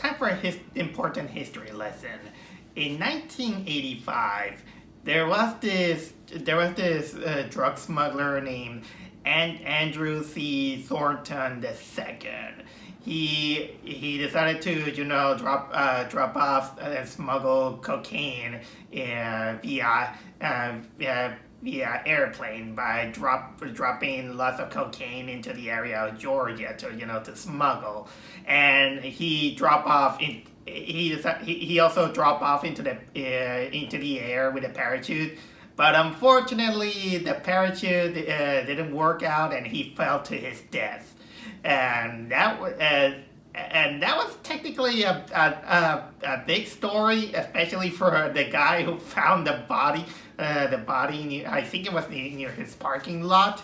time for a important history lesson. In 1985, there was this drug smuggler named Andrew C. Thornton II. He decided to drop off and smuggle cocaine via airplane by dropping lots of cocaine into the area of Georgia to smuggle, and he also dropped off into the air with a parachute. But unfortunately, the parachute didn't work out, and he fell to his death. And that was technically a big story, especially for the guy who found the body. I think it was near his parking lot.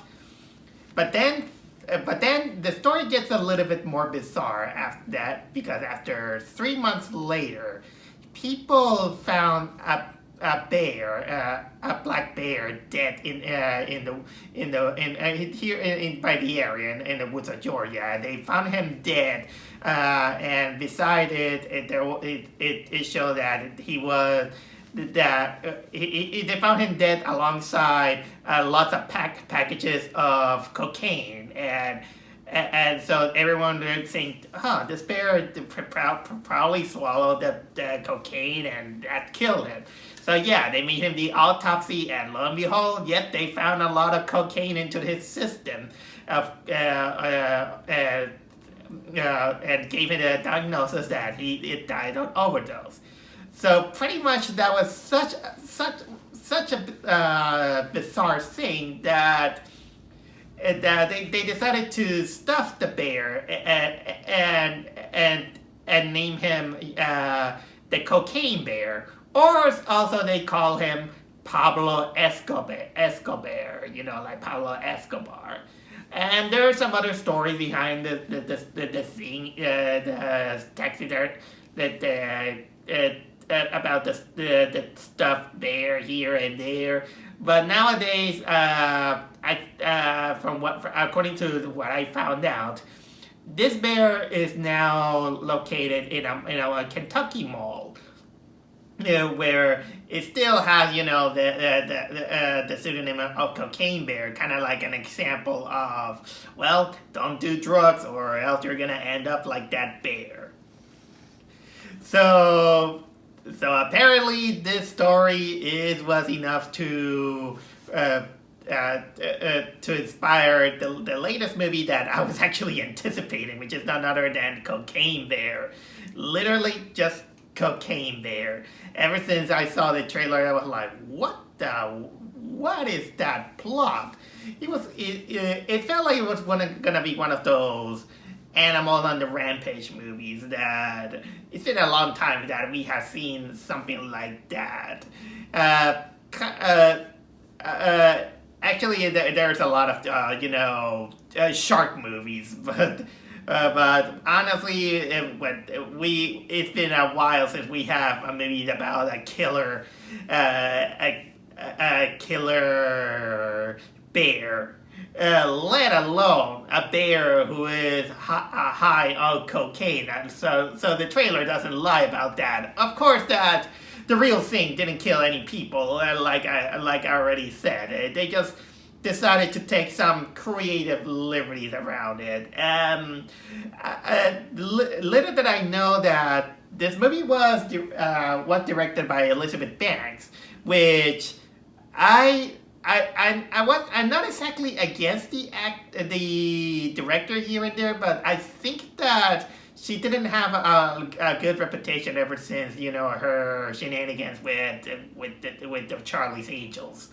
But then the story gets a little bit more bizarre after that, because after 3 months later, people found a black bear dead by the area in the woods of Georgia. They found him dead, and beside it showed that they found him dead alongside lots of packages of cocaine, and so everyone was saying, this bear probably swallowed the cocaine and that killed him. So yeah, they made him the autopsy, and lo and behold, yep, they found a lot of cocaine into his system, and gave it a diagnosis that it died on overdose. So pretty much that was such a bizarre thing that they decided to stuff the bear and name him the Cocaine Bear, or also they call him Pablo Escobar, like Pablo Escobar. And there are some other stories behind the thing, the taxidermy, about the stuffed bear here and there. But nowadays, according to what I found out, this bear is now located in a Kentucky mall, where it still has the pseudonym of Cocaine Bear, kind of like an example of, well, don't do drugs or else you're gonna end up like that bear. So apparently this story was enough to inspire the latest movie that I was actually anticipating, which is none other than Cocaine Bear. Literally just Cocaine Bear. Ever since I saw the trailer, I was like, what is that plot? It felt like it was gonna be one of those Animal on the Rampage movies that it's been a long time that we have seen something like that. Actually, there's a lot of shark movies, but honestly, it's been a while since we have a movie about a killer bear. Let alone a bear who is high on cocaine. And so the trailer doesn't lie about that. Of course, that the real thing didn't kill any people, like I already said. They just decided to take some creative liberties around it. Little did I know that this movie was directed by Elizabeth Banks, which I'm not exactly against the director here and there, but I think that she didn't have a good reputation ever since her shenanigans with the Charlie's Angels.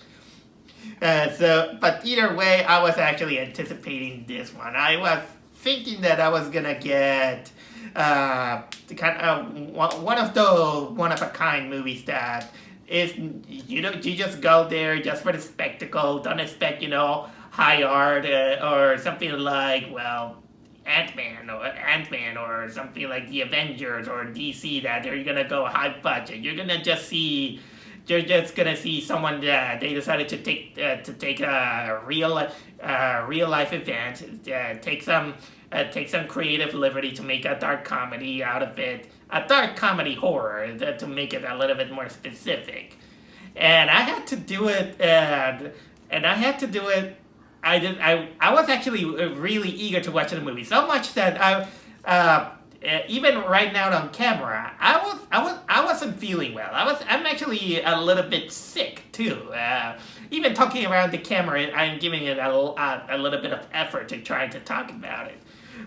But either way, I was actually anticipating this one. I was thinking that I was gonna get the kind of one of those one-of-a-kind movies that is you just go there just for the spectacle. Don't expect high art or something like, well, Ant-Man or something like the Avengers or DC, that they're gonna go high budget. You're just gonna see someone that they decided to take a real life event, take some take some creative liberty to make a dark comedy out of it, a dark comedy horror to make it a little bit more specific. And I had to do it, and I had to do it. I was actually really eager to watch the movie, so much that even right now on camera, I wasn't feeling well. I'm actually a little bit sick too. Even talking around the camera, I'm giving it a little bit of effort to try to talk about it.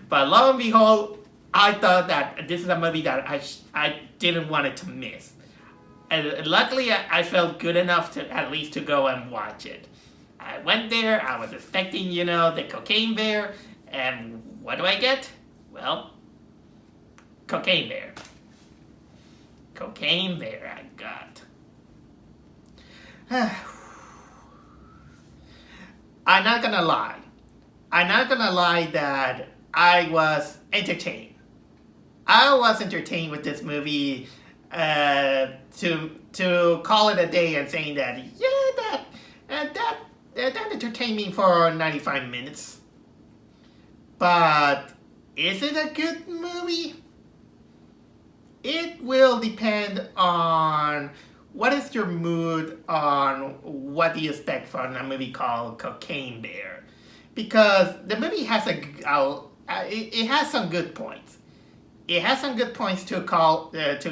But lo and behold, I thought that this is a movie that I didn't want it to miss. And luckily, I felt good enough to at least to go and watch it. I went there, I was expecting, the cocaine bear, and what do I get? Well, cocaine bear. Cocaine bear I got. I'm not gonna lie. That I was entertained. I was entertained with this movie. To call it a day and saying that that entertained me for 95 minutes. But is it a good movie? It will depend on what is your mood on what do you expect from a movie called Cocaine Bear, because the movie has it has some good points. It has some good points to call it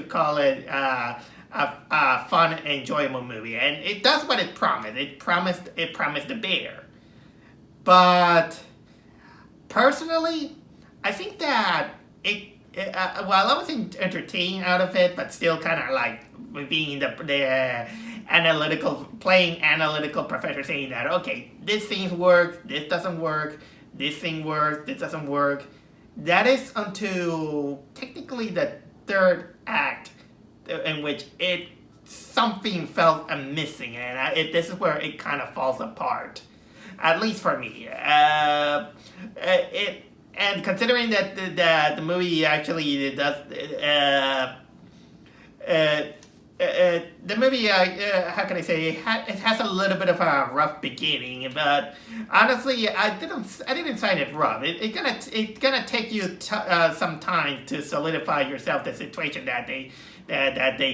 a fun and enjoyable movie, and it does what it promised. It promised a bear. But personally, I think that while I was entertained out of it, but still kind of like being the playing analytical professor, saying that okay, this thing works, this doesn't work, this thing works, this doesn't work. That is until technically the third act, in which something felt missing, and this is where it kind of falls apart, at least for me. And considering that the movie actually does the movie, how can I say, it has a little bit of a rough beginning, but honestly, I didn't find it rough. It's gonna take you some time to solidify yourself the situation that they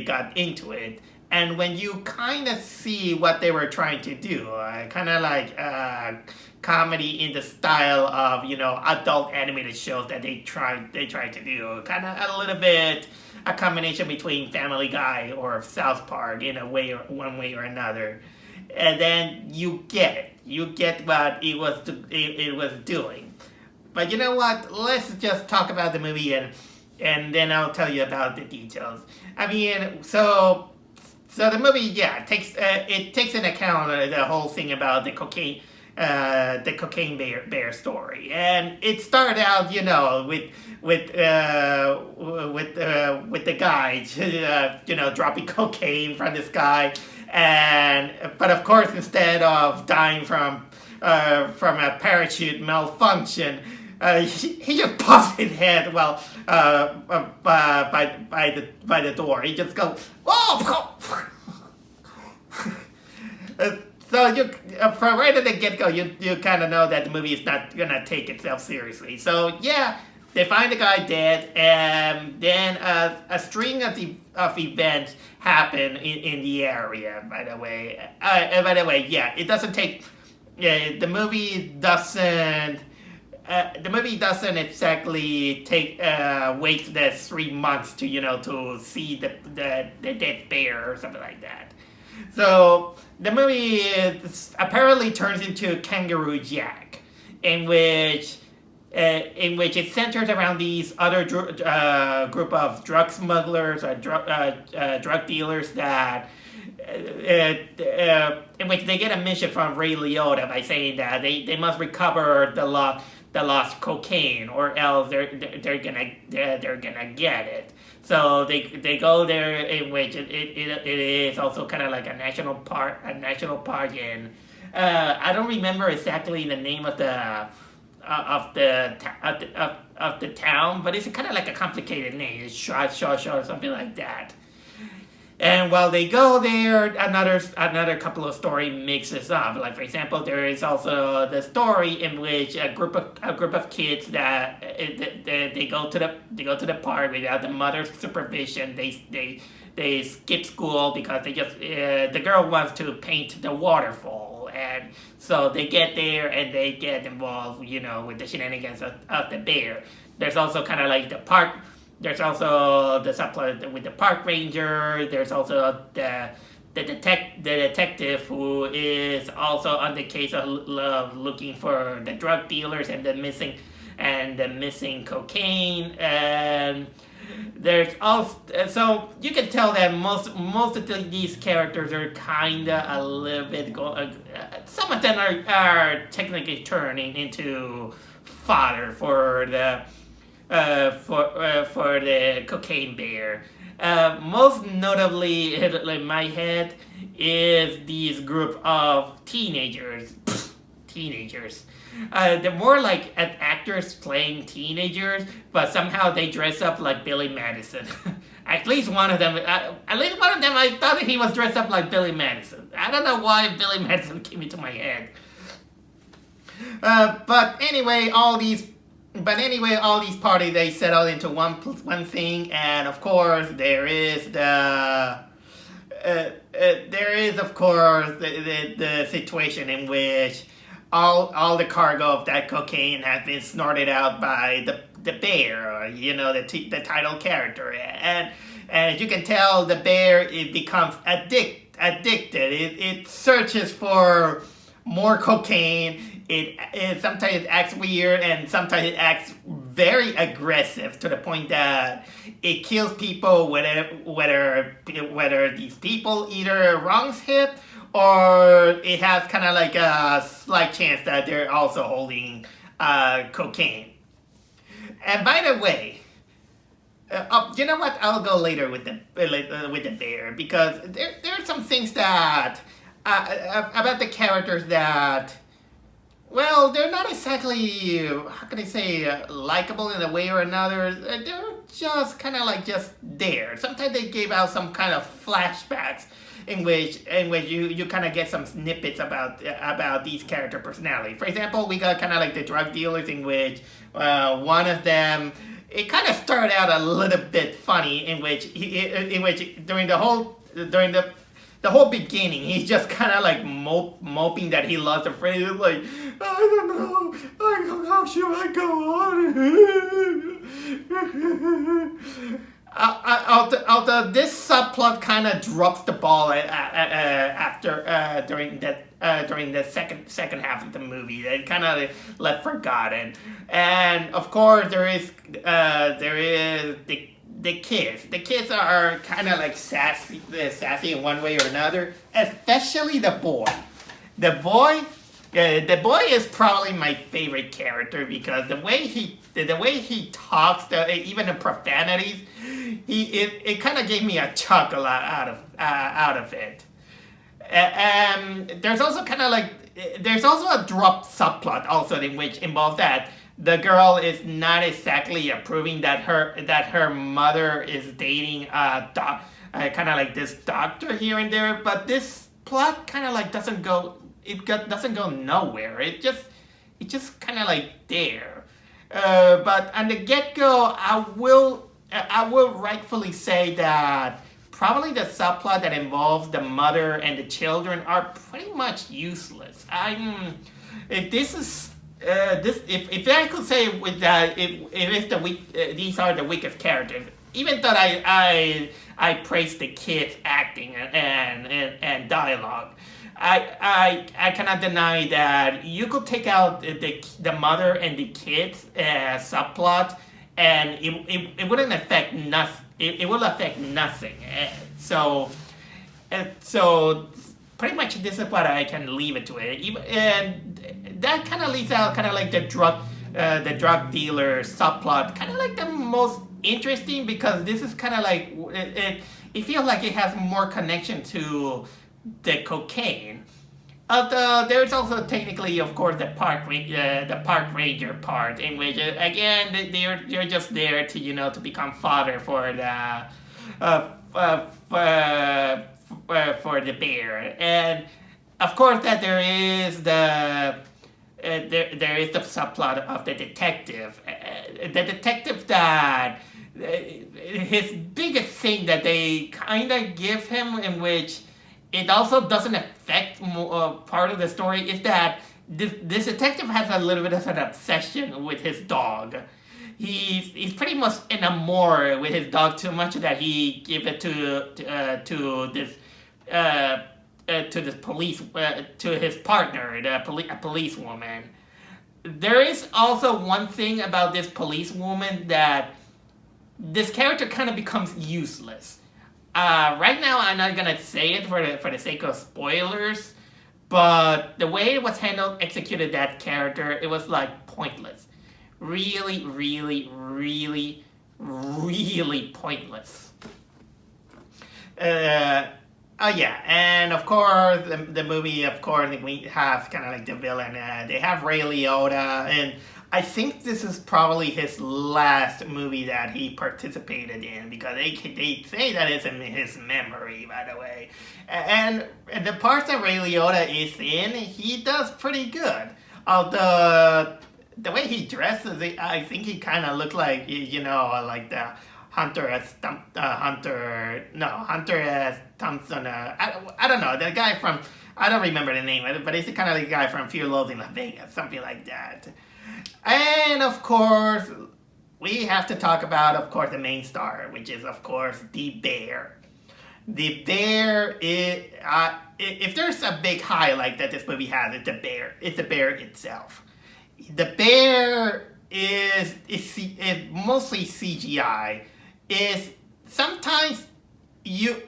got into it, and when you kind of see what they were trying to do, kind of like comedy in the style of adult animated shows that they tried to do, kind of a little bit. A combination between Family Guy or South Park in one way or another, and then you get it. You get what it was doing. But you know what? Let's just talk about the movie and then I'll tell you about the details. I mean, so the movie, takes into account the whole thing about the cocaine bear story, and it started out, with the guy, dropping cocaine from the sky, but of course, instead of dying from a parachute malfunction, he just pops his head by the door. He just goes, oh. So from right at the get-go, you kind of know that the movie is not gonna take itself seriously. So yeah, they find the guy dead, and then a string of events happen in the area. By the way, it doesn't take. The movie doesn't. The movie doesn't exactly wait the 3 months to see the dead bear or something like that. So the movie apparently turns into Kangaroo Jack, in which it centers around these other group of drug smugglers or drug dealers that in which they get a mission from Ray Liotta by saying that they must recover the lost cocaine, or else they're gonna get it. So they go there, in which it is also kind of like a national park in I don't remember exactly the name of the town, but it's kind of like a complicated name. It's Shaw or something like that. And while they go there, another couple of story mixes up. Like for example, there is also the story in which a group of kids that they go to the park without the mother's supervision. They skip school because they just the girl wants to paint the waterfall, and so they get there and they get involved, with the shenanigans of the bear. There's also kind of like the park. There's also the subplot with the park ranger. There's also the detective who is also on the case of looking for the drug dealers and the missing cocaine. And there's also, so you can tell that most of these characters are kinda a little bit some of them are technically turning into fodder for the cocaine bear. Most notably in my head is these group of teenagers. They're more like actors playing teenagers, but somehow they dress up like Billy Madison. At least one of them, I thought he was dressed up like Billy Madison. I don't know why Billy Madison came into my head. But anyway, all these parties, they settle into one thing, and of course there is the situation in which all the cargo of that cocaine has been snorted out by the bear, the title character, and as you can tell, the bear, it becomes addicted. It searches for more cocaine. It sometimes acts weird, and sometimes it acts very aggressive to the point that it kills people, whether these people either wrongs hit or it has kind of like a slight chance that they're also holding cocaine. And by the way, you know what? I'll go later with the bear, because there are some things that about the characters that, well, they're not exactly, how can I say, likable in a way or another. They're just kind of like just there. Sometimes they give out some kind of flashbacks in which you kind of get some snippets about these character personality. For example, we got kind of like the drug dealers, in which one of them, it kind of started out a little bit funny, in which during the whole beginning, he's just kind of like moping that he lost a friend. He's like, I don't know, how should I go on? Although this subplot kind of drops the ball during the second half of the movie, it kind of left forgotten. And of course there is the kids. The kids are kind of like sassy in one way or another, especially the boy. The boy is probably my favorite character, because the way he talks, even the profanities, it kind of gave me a chuckle out of it. And there's also kind of like, there's also a drop subplot also, in which involves that the girl is not exactly approving that her mother is dating kind of like this doctor here and there, but this plot kind of like doesn't go nowhere. It just kind of like there. But on the get-go, I will rightfully say that probably the subplot that involves the mother and the children are pretty much useless. If I could say with that, these are the weakest characters. Even though I praise the kids' acting and dialogue, I cannot deny that you could take out the mother and the kids subplot, and it wouldn't affect nothing. It will affect nothing. So pretty much this is what I can leave it to it. And that kind of leaves out kind of like the drug dealer subplot, kind of like the most interesting, because this is kind of like it feels like it has more connection to the cocaine. Although there's also technically, of course, the park ranger part, in which again they're just there to to become fodder for for the bear. And of course that there is the subplot of the detective. The detective that his biggest thing that they kind of give him, in which it also doesn't affect part of the story, is that this detective has a little bit of an obsession with his dog. He's pretty much enamored with his dog, too much that he give it to this police to his partner, a police woman. There is also one thing about this police woman that this character kind of becomes useless. Right now, I'm not gonna say it for the sake of spoilers, but the way it was handled, executed that character, it was like pointless. Really, really, really, really pointless. Oh yeah, and of course the movie. Of course, we have kind of like the villain. They have Ray Liotta, and I think this is probably his last movie that he participated in, because they say that it's in his memory, by the way. And the parts that Ray Liotta is in, he does pretty good. Although the way he dresses, I think he kind of looks like like the Hunter S. Thompson. I don't know, the guy from, I don't remember the name, but he's kind of the guy from Fear Loathing in Las Vegas, something like that. And of course, we have to talk about, of course, the main star, which is, of course, the bear. The bear is, if there's a big highlight that this movie has, it's the bear. It's the bear itself. The bear is mostly CGI. Is sometimes you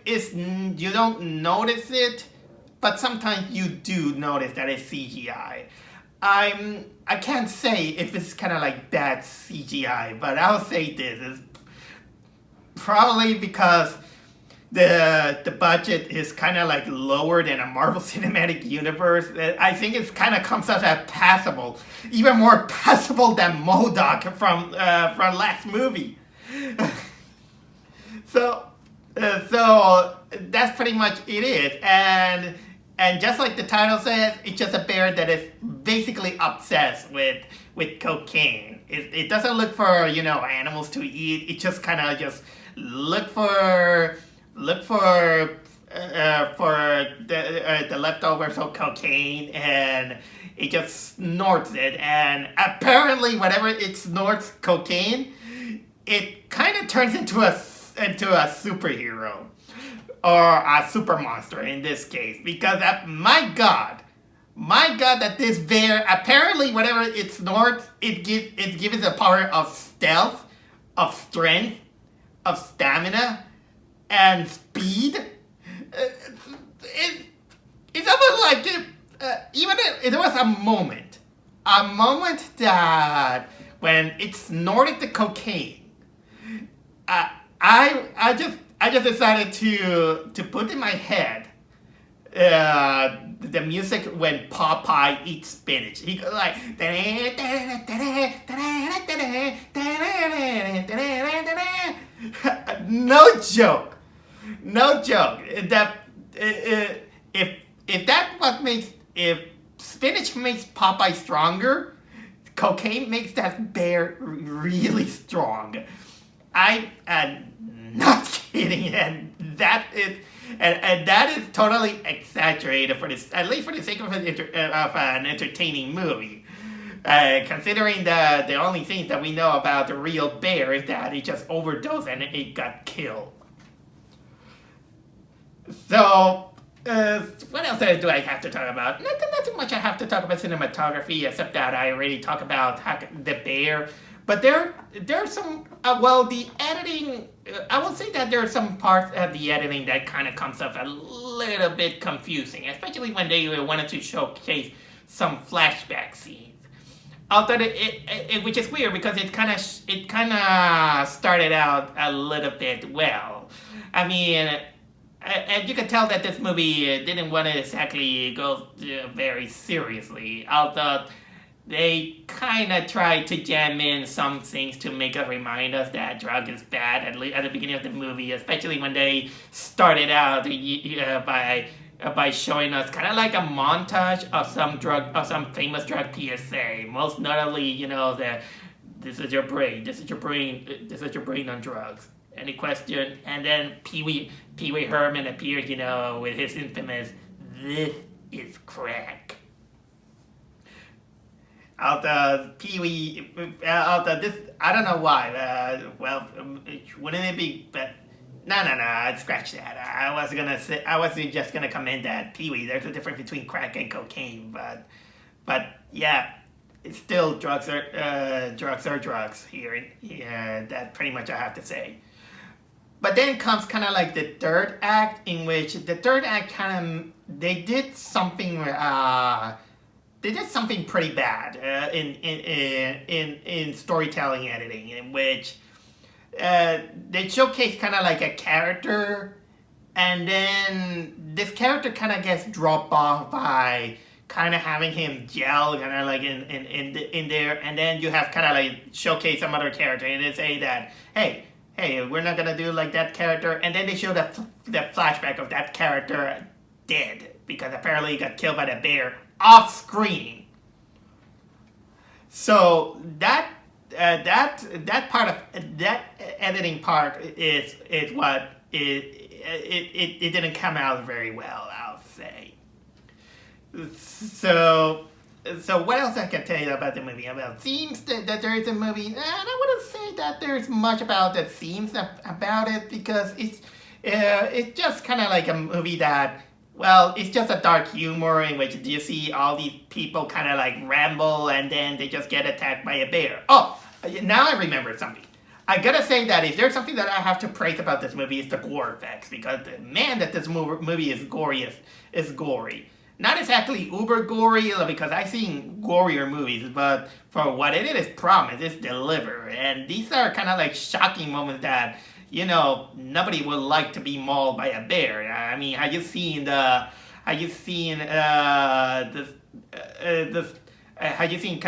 don't notice it, but sometimes you do notice that it's CGI. I can't say if it's kind of like bad CGI, but I'll say this is probably because the budget is kind of like lower than a Marvel Cinematic Universe. I think it kind of comes out as passable, even more passable than MODOK from last movie. So that's pretty much it is, and just like the title says, it's just a bear that is basically obsessed with cocaine. It doesn't look for animals to eat. It just kind of just look for the leftovers of cocaine, and it just snorts it. And apparently, whenever it snorts cocaine, it kind of turns into a superhero, or a super monster in this case, because my god, that this bear, apparently whenever it snorts, it gives the power of stealth, of strength, of stamina, and speed. It's almost like there was a moment that when it snorted the cocaine, I just decided to put in my head the music when Popeye eats spinach. He goes like, no joke. If spinach makes Popeye stronger, cocaine makes that bear really strong. I am not kidding, and that is totally exaggerated at least for the sake of an entertaining movie. Considering the only things that we know about the real bear is that it just overdosed and it got killed. So, what else do I have to talk about? Not too much I have to talk about cinematography, except that I already talked about the bear. But there are some, the editing, I will say that there are some parts of the editing that kind of comes off a little bit confusing, especially when they wanted to showcase some flashback scenes. Although which is weird, because it kind of started out a little bit well. I mean, and you can tell that this movie didn't want to exactly go very seriously. Although they kind of try to jam in some things to make us remind us that drug is bad at the beginning of the movie, especially when they started out by showing us kind of like a montage of some famous drug PSA. Most notably, the this is your brain, this is your brain on drugs. Any question? And then Pee Wee Herman appears, with his infamous "This is crack." Although this, I don't know why. Wouldn't it be? But no, I'd scratch that. I was just gonna comment that Pee Wee. There's a difference between crack and cocaine, but yeah, it's still drugs are drugs here. Yeah, that pretty much I have to say. But then comes kind of like the third act, in which the third act they did something. They did something pretty bad in storytelling editing, in which they showcase kind of like a character, and then this character kind of gets dropped off by kind of having him gel kind of like in there, and then you have kind of like showcase some other character, and they say that hey, we're not gonna do like that character, and then they show the flashback of that character dead because apparently he got killed by the bear off screen. So that part of that editing part is what it didn't come out very well, I'll say. So what else I can tell you about the movie? About themes that there is a movie, and I wouldn't say that there's much about the themes about it, because it's just kind of like a movie that, well, it's just a dark humor in which you see all these people kind of like ramble and then they just get attacked by a bear. Oh, now I remember something. I gotta say that if there's something that I have to praise about this movie, it's the gore effects, because man, that this movie is gory. Not exactly uber gory, because I've seen gorier movies, but for what it is promised, it's delivered. And these are kind of like shocking moments that, nobody would like to be mauled by a bear. I mean, have you seen kind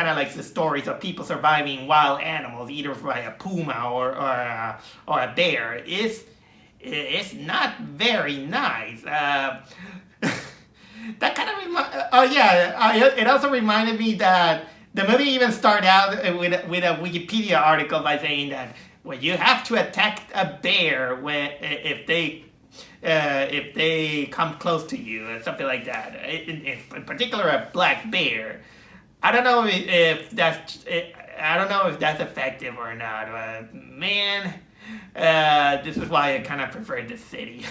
of like the stories of people surviving wild animals, either by a puma or a bear? It's not very nice. That kind of it also reminded me that the movie even started out with a Wikipedia article by saying that, well, you have to attack a bear if they come close to you, or something like that. In particular, a black bear. I don't know if that's effective or not. But man, this is why I kind of prefer the city.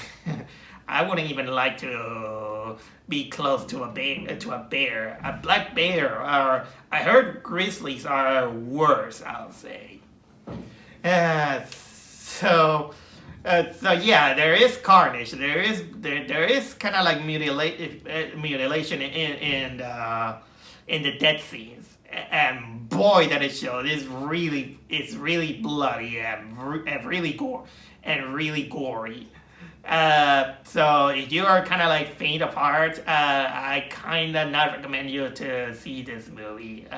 I wouldn't even like to be close to a bear, a black bear, or I heard grizzlies are worse, I'll say. So yeah, there is carnage. There is kind of like mutilation in the death scenes, and boy, that it shows. It's really bloody and really gory. So if you are kind of like faint of heart, I kind of not recommend you to see this movie.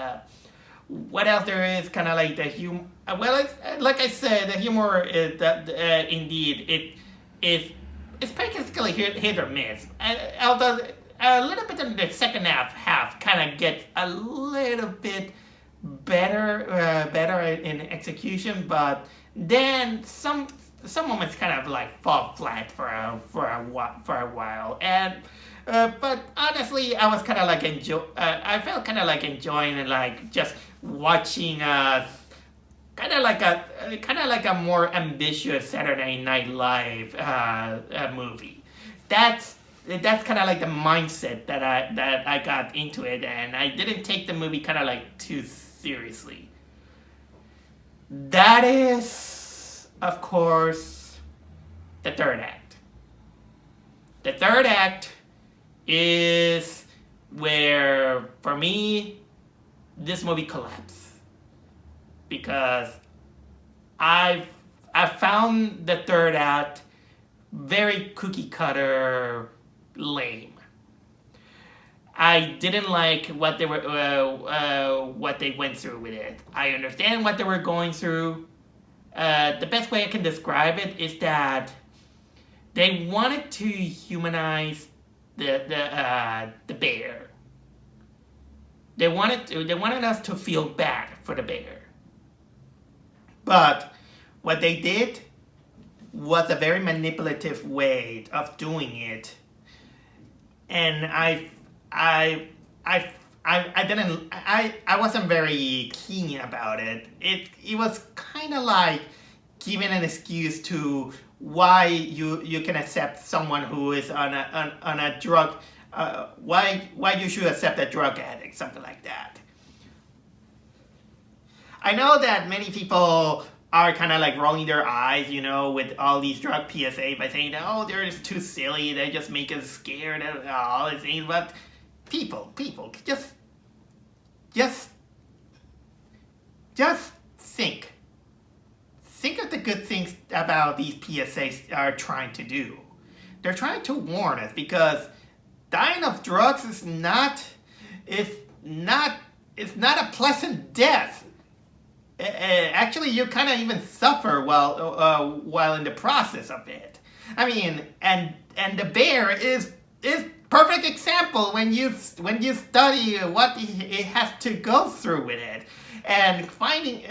What else there is kind of like the humor? Like I said, the humor is that indeed it's practically hit or miss. Although a little bit in the second half kind of gets a little bit better in execution, but then some moments kind of like fall flat for a while, and but honestly, I was kind of like I felt kind of like enjoying like just watching kind of like a more ambitious Saturday Night Live movie. That's kind of like the mindset that I got into it, and I didn't take the movie kind of like too seriously. That is, of course, the third act. The third act is where, for me, this movie collapsed, because I found the third act very cookie cutter lame. I didn't like what what they went through with it. I understand what they were going through. The best way I can describe it is that they wanted to humanize the bear. They wanted us to feel bad for the bear. But what they did was a very manipulative way of doing it, and I wasn't very keen about it. It was kind of like giving an excuse to why you can accept someone who is on a drug, why you should accept a drug addict, something like that. I know that many people are kind of like rolling their eyes, with all these drug PSA by saying, oh, they're just too silly, they just make us scared and all these things. But people, just think. Think of the good things about these PSAs are trying to do. They're trying to warn us, because dying of drugs is not a pleasant death. Actually, you kind of even suffer while in the process of it. I mean, and the bear is perfect example when you study what it has to go through with it, and finding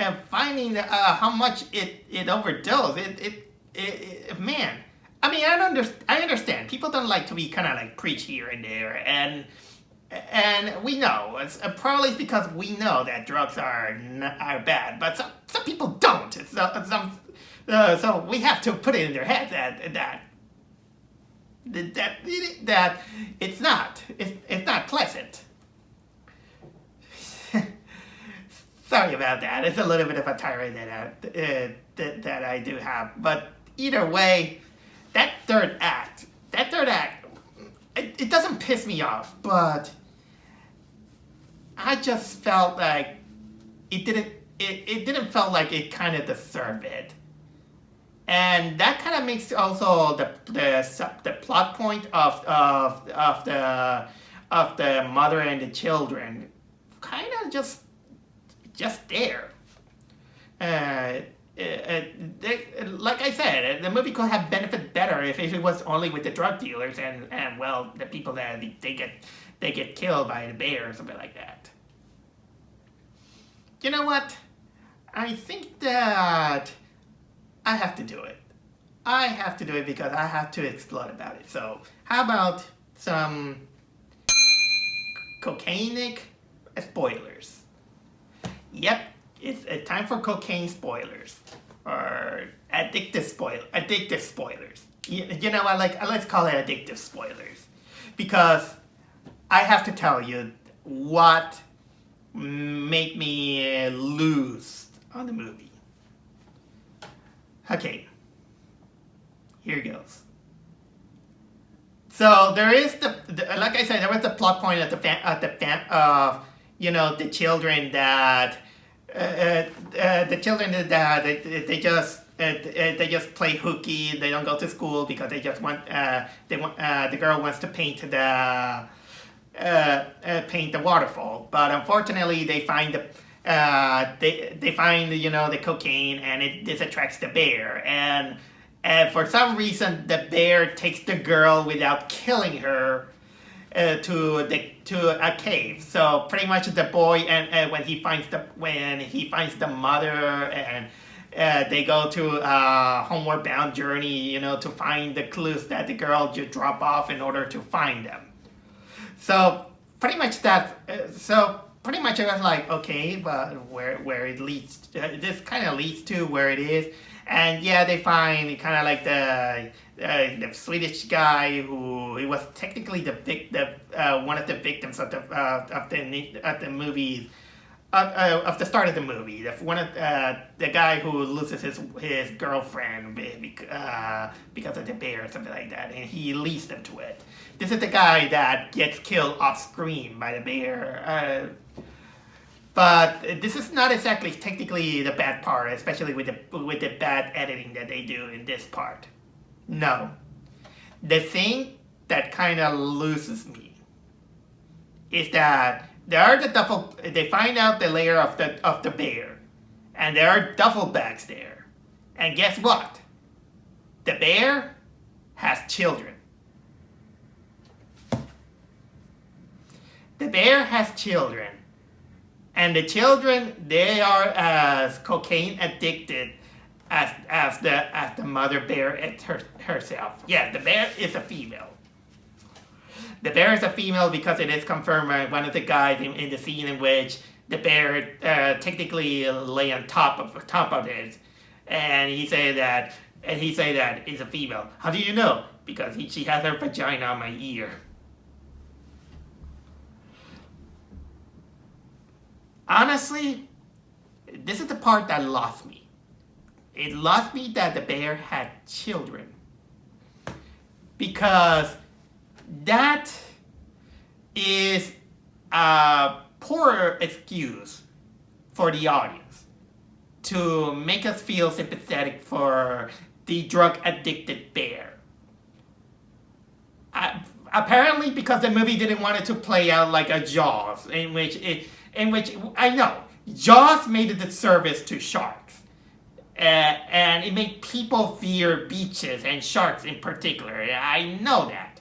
how much it overdosed. Man. I mean, I understand. People don't like to be kind of like preach here and there, and we know probably it's because we know that drugs are bad, but some people don't. So we have to put it in their head that it's not pleasant. Sorry about that. It's a little bit of a tirade that I do have, but either way, that third act, it doesn't piss me off, but I just felt like it didn't feel like it kind of deserved it. And that kind of makes also the plot point of the mother and the children kind of just there. Like I said, the movie could have benefited better if it was only with the drug dealers and well, the people that they get killed by the bear or something like that. You know what? I think that I have to do it. I have to do it because I have to explode about it. So how about some cocainic spoilers? Yep, it's time for cocaine spoilers, or addictive spoilers. You know what? Let's call it addictive spoilers, because I have to tell you what made me lose on the movie. Okay, here goes. So there is like I said, there was the plot point at the children that they just play hooky. They don't go to school because they just want the girl wants to paint the waterfall, but unfortunately they find the cocaine, and this attracts the bear, and for some reason the bear takes the girl without killing her to a cave. So pretty much the boy, and when he finds the mother, and they go to a homeward bound journey, to find the clues that the girl just dropped off in order to find them. So pretty much I was like, okay, but where it leads, this kind of leads to where it is. And yeah, they find kind of like the Swedish guy who he was technically one of the victims of the movie, of the start of the movie. The guy who loses his girlfriend because of the bear or something like that, and he leads them to it. This is the guy that gets killed off screen by the bear. But this is not exactly technically the bad part, especially with the bad editing that they do in this part. No. The thing that kind of loses me is that there are the duffel. They find out the lair of the bear, and there are duffel bags there. And guess what? The bear has children. The bear has children, and the children, they are as cocaine addicted as the mother bear herself. Yeah, the bear is a female. The bear is a female because it is confirmed by one of the guys in the scene in which the bear technically lay on top of it, and he say that it's a female. How do you know? Because she has her vagina on my ear. Honestly, this is the part that lost me. It lost me that the bear had children. Because that is a poor excuse for the audience to make us feel sympathetic for the drug-addicted bear. Apparently, because the movie didn't want it to play out like a Jaws, in which I know Jaws made a disservice to sharks, and it made people fear beaches and sharks in particular. I know that,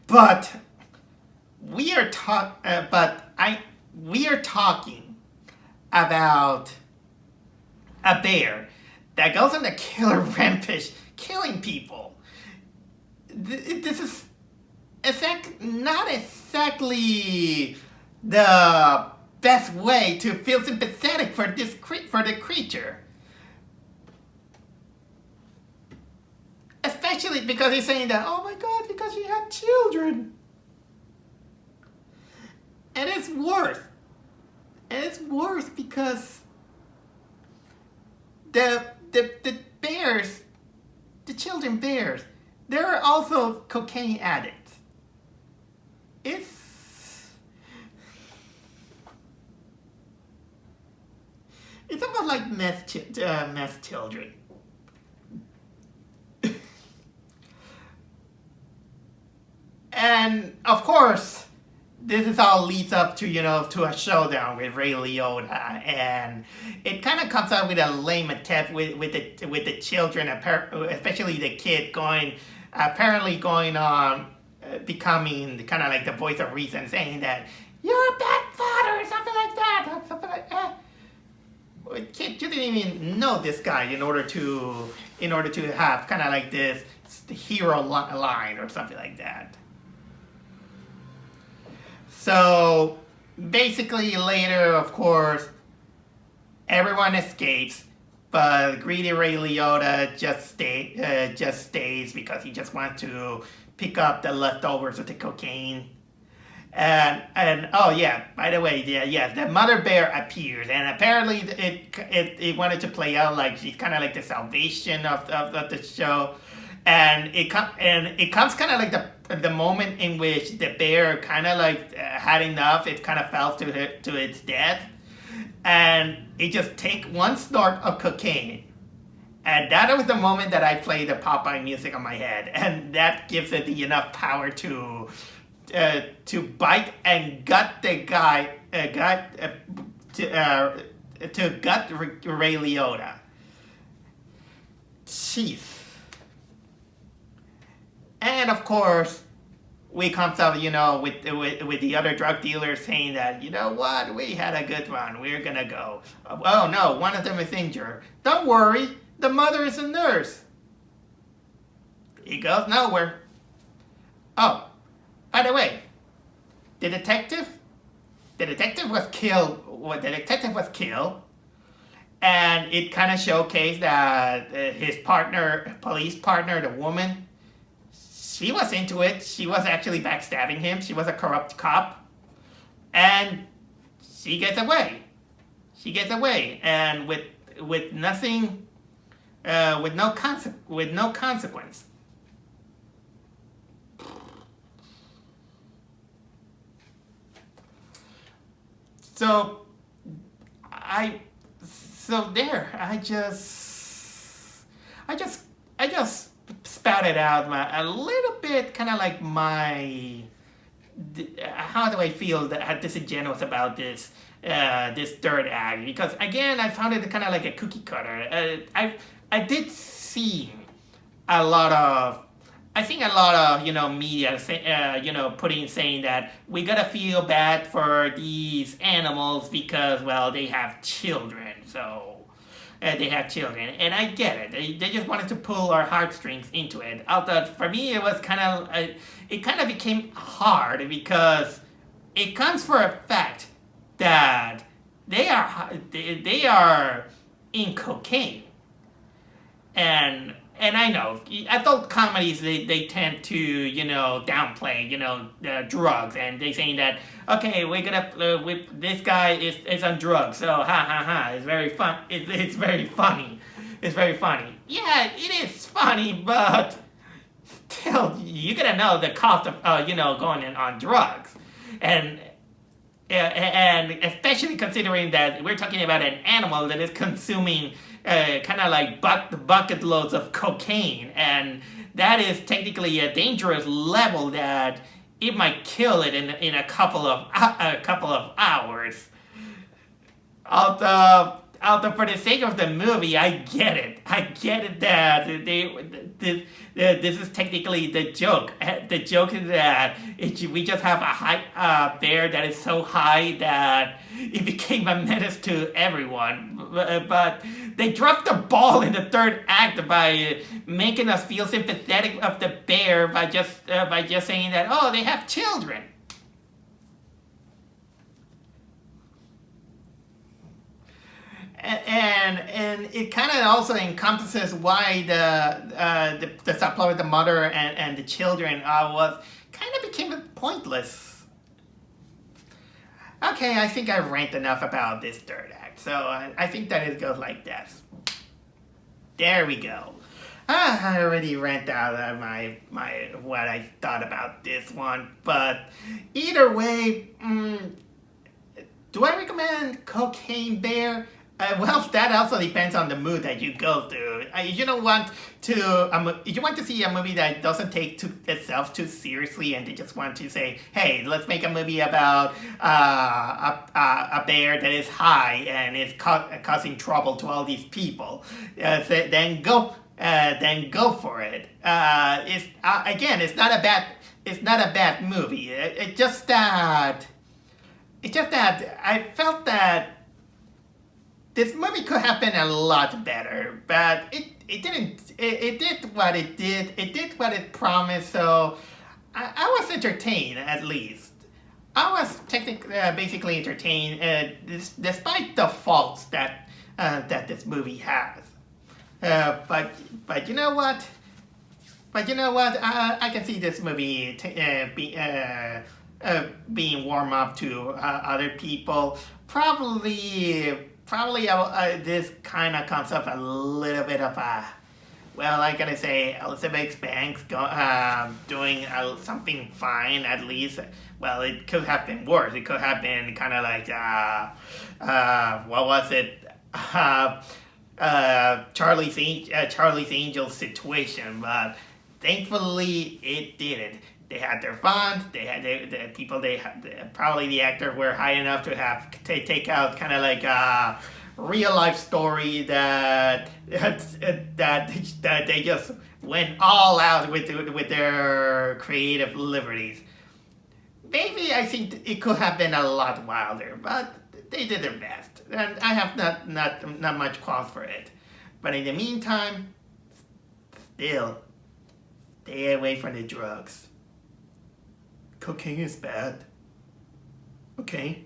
but we are talking about a bear that goes on a killer rampage, killing people. This is not exactly the best way to feel sympathetic for the creature. Especially because he's saying that, oh my god, because she had children. And it's worse. And it's worse because the bears, the children bears, they're also cocaine addicts. It's almost like meth children. And of course, this is all leads up to to a showdown with Ray Liotta, and it kind of comes out with a lame attempt with the children, especially the kid apparently going on becoming kind of like the voice of reason, saying that you're a bad father or something like that. Kid, you didn't even know this guy in order to have kind of like this hero line or something like that. So basically later, of course, everyone escapes, but greedy Ray Liotta just stays because he just wants to pick up the leftovers of the cocaine. And oh yeah, by the way, the mother bear appears, and apparently it wanted to play out like she's kind of like the salvation of the show, and it comes kind of like the moment in which the bear kind of like had enough. It kind of fell to its death, and it just take one snort of cocaine, and that was the moment that I played the Popeye music on my head, and that gives it enough power to bite and gut the guy, to gut Ray Liotta. Jeez. And of course, we comes up, with the other drug dealers saying that, you know what, we had a good one, we're gonna go. Oh no, one of them is injured. Don't worry, the mother is a nurse. He goes nowhere. Oh. By the way, the detective was killed. Well, the detective was killed, and it kind of showcased that his police partner, the woman, she was into it. She was actually backstabbing him. She was a corrupt cop, and she gets away. And with nothing, with no consequence. So I just spouted out a little bit, kind of like my how do I feel disingenuous about this third act? Because again, I found it kind of like a cookie cutter. I did see a lot of I think a lot of media saying that we gotta feel bad for these animals because well they have children, so they have children, and I get it. They just wanted to pull our heartstrings into it. Although for me it was it kind of became hard because it comes for a fact that they are in cocaine. And I know adult comedies they tend to downplay drugs, and they saying that okay we're gonna this guy is on drugs, so ha ha ha, it's very fun, it's very funny, yeah it is funny, but still you gotta know the cost of going on drugs, and especially considering that we're talking about an animal that is consuming kind of like bucket loads of cocaine, and that is technically a dangerous level that it might kill it in a couple of hours. Although for the sake of the movie, I get it that this is technically the joke. The joke is that we just have a bear that is so high that it became a menace to everyone. But they dropped the ball in the third act by making us feel sympathetic of the bear by just saying that oh they have children. And it kind of also encompasses why the subplot with the mother and the children was kind of became pointless. Okay, I think I ranted enough about this third act, so I think that it goes like this. There we go. I already ranted out my what I thought about this one, but either way, do I recommend Cocaine Bear? Well, that also depends on the mood that you go through. You don't want you want to see a movie that doesn't take itself too seriously, and they just want to say, "Hey, let's make a movie about a bear that is high and is causing trouble to all these people." Then go for it. It's not a bad movie. It's just that I felt that this movie could have been a lot better, but it didn't. It did what it did. It did what it promised. So I was entertained, at least. I was basically entertained, despite the faults that this movie has. But you know what? I can see this movie being warm up to other people. Probably this kind of comes up a little bit of a, well, I gotta say, Elizabeth Banks doing something fine, at least. Well, it could have been worse. It could have been kind of like, what was it? Charlie's Angels situation, but thankfully it didn't. They had their fun. They had the people. Probably the actors were high enough to have take out kind of like a real life story that they just went all out with their creative liberties. Maybe I think it could have been a lot wilder, but they did their best, and I have not much cause for it. But in the meantime, still stay away from the drugs. Cocaine is bad. Okay?